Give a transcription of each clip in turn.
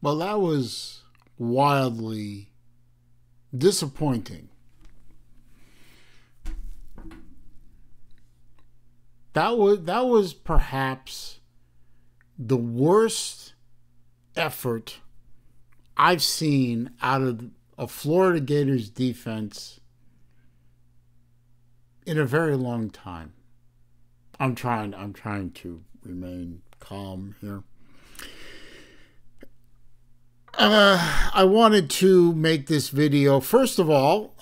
Well, that was wildly disappointing. That was perhaps the worst effort I've seen out of a Florida Gators defense in a very long time. I'm trying to remain calm here. I wanted to make this video, first of all,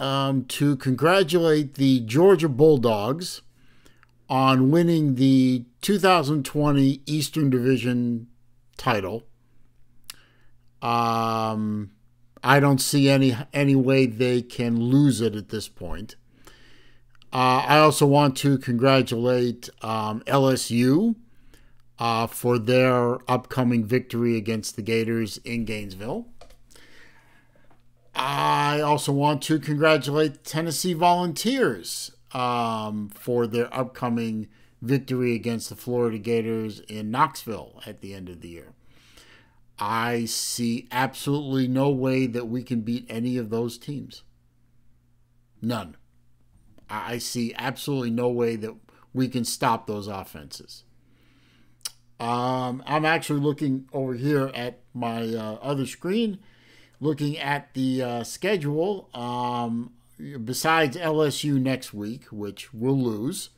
to congratulate the Georgia Bulldogs on winning the 2020 Eastern Division title. I don't see any way they can lose it at this point. I also want to congratulate LSU for their upcoming victory against the Gators in Gainesville. I also want to congratulate Tennessee Volunteers for their upcoming victory against the Florida Gators in Knoxville at the end of the year. I see absolutely no way that we can beat any of those teams. None. I see absolutely no way that we can stop those offenses. I'm actually looking over here at my other screen, looking at the schedule. Besides LSU next week, which we'll lose,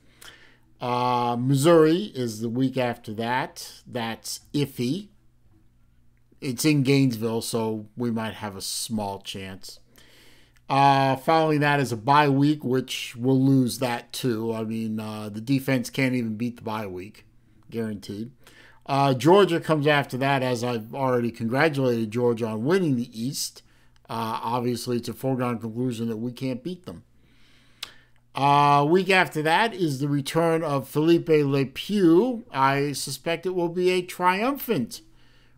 Missouri is the week after that. That's iffy. It's in Gainesville, so we might have a small chance. Following that is a bye week, which we'll lose that too. I mean, the defense can't even beat the bye week, guaranteed. Georgia comes after that, as I've already congratulated Georgia on winning the East. Obviously, it's a foregone conclusion that we can't beat them. Week after that is the return of Felipe Lepew. I suspect it will be a triumphant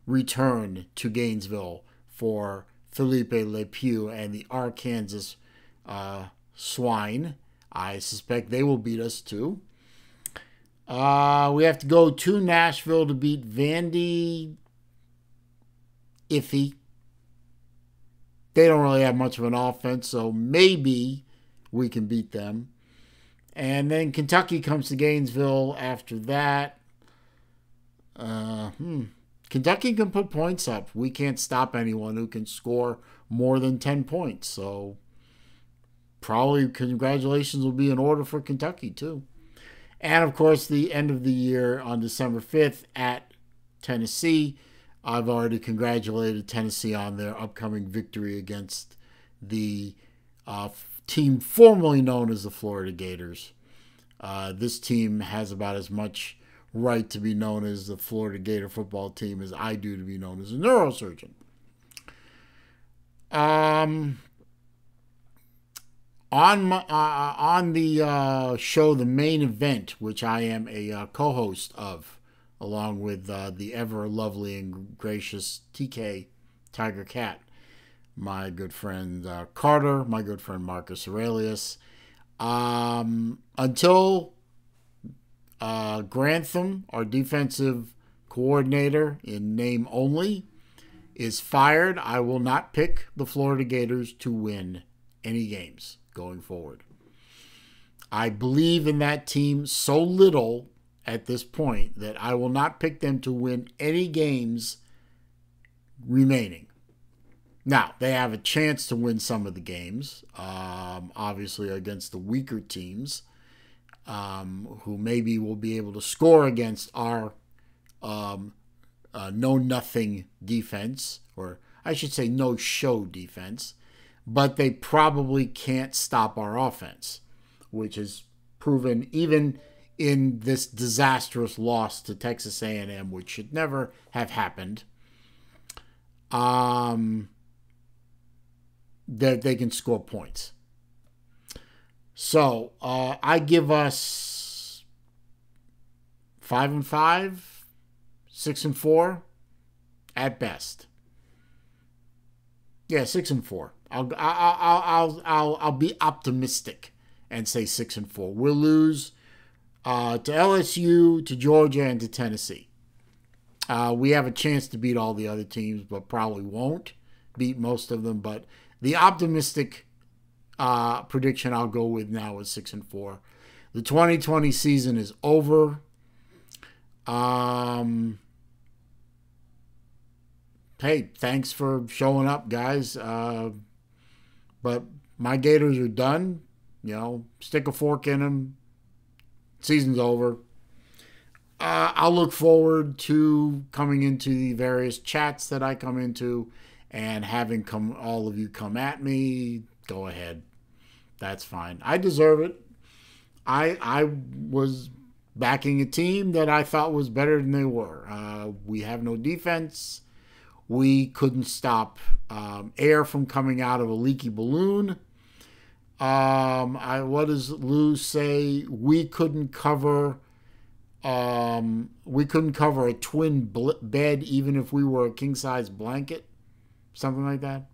return to Gainesville for Felipe Lepew and the Arkansas Swine. I suspect they will beat us too. We have to go to Nashville to beat Vandy. Iffy. They don't really have much of an offense, so maybe we can beat them. And then Kentucky comes to Gainesville after that. Kentucky can put points up. We can't stop anyone who can score more than 10 points. So probably congratulations will be in order for Kentucky too. And of course, the end of the year on December 5th at Tennessee. I've already congratulated Tennessee on their upcoming victory against the team formerly known as the Florida Gators. This team has about as much right to be known as the Florida Gator football team as I do to be known as a neurosurgeon. On the show, The Main Event, which I am a co-host of, along with the ever lovely and gracious TK Tiger Cat, my good friend Carter, my good friend Marcus Aurelius. Until Grantham, our defensive coordinator in name only, is fired, I will not pick the Florida Gators to win any games going forward. I believe in that team so little at this point that I will not pick them to win any games remaining. Now, they have a chance to win some of the games, obviously against the weaker teams, who maybe will be able to score against our know-nothing defense, or I should say no-show defense, but they probably can't stop our offense, which is proven even in this disastrous loss to Texas A&M, which should never have happened, that they can score points. So I give us 5-5, 6-4 at best. Yeah, 6-4. I'll be optimistic and say 6-4. We'll lose to LSU, to Georgia, and to Tennessee. We have a chance to beat all the other teams, but probably won't beat most of them. But the optimistic prediction I'll go with now is 6-4. The 2020 season is over. Hey, thanks for showing up, guys. But my Gators are done. Stick a fork in them. Season's over. I'll look forward to coming into the various chats that I come into and having all of you come at me. Go ahead. That's fine. I deserve it. I was backing a team that I thought was better than they were. We have no defense. We couldn't stop air from coming out of a leaky balloon. What does Lou say? We couldn't cover a twin bed even if we were a king-size blanket. Something like that.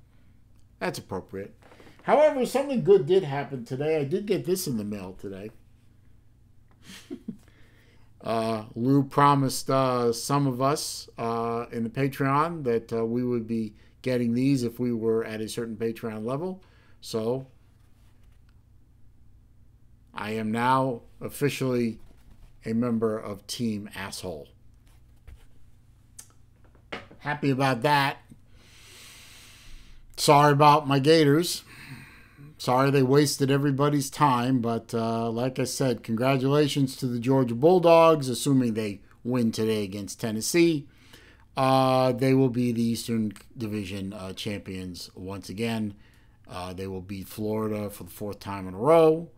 That's appropriate. However, something good did happen today. I did get this in the mail today. Lou promised some of us in the Patreon that we would be getting these if we were at a certain Patreon level. So I am now officially a member of Team Asshole. Happy about that. Sorry about my Gators. Sorry they wasted everybody's time, but like I said, congratulations to the Georgia Bulldogs, assuming they win today against Tennessee. They will be the Eastern Division champions once again. They will beat Florida for the 4th time in a row.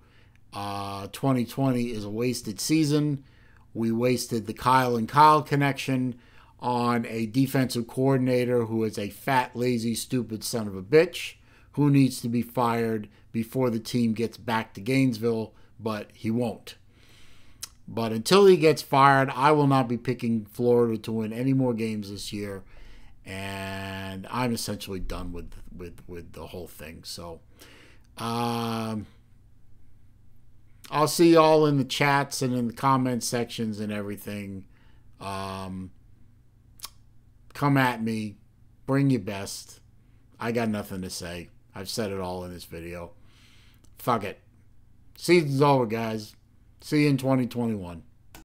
2020 is a wasted season. We wasted the Kyle and Kyle connection on a defensive coordinator who is a fat, lazy, stupid son of a bitch who needs to be fired before the team gets back to Gainesville, but he won't. But until he gets fired, I will not be picking Florida to win any more games this year, and I'm essentially done with the whole thing. So I'll see y'all in the chats and in the comment sections and everything. Come at me. Bring your best. I got nothing to say. I've said it all in this video. Fuck it. Season's over, guys. See you in 2021.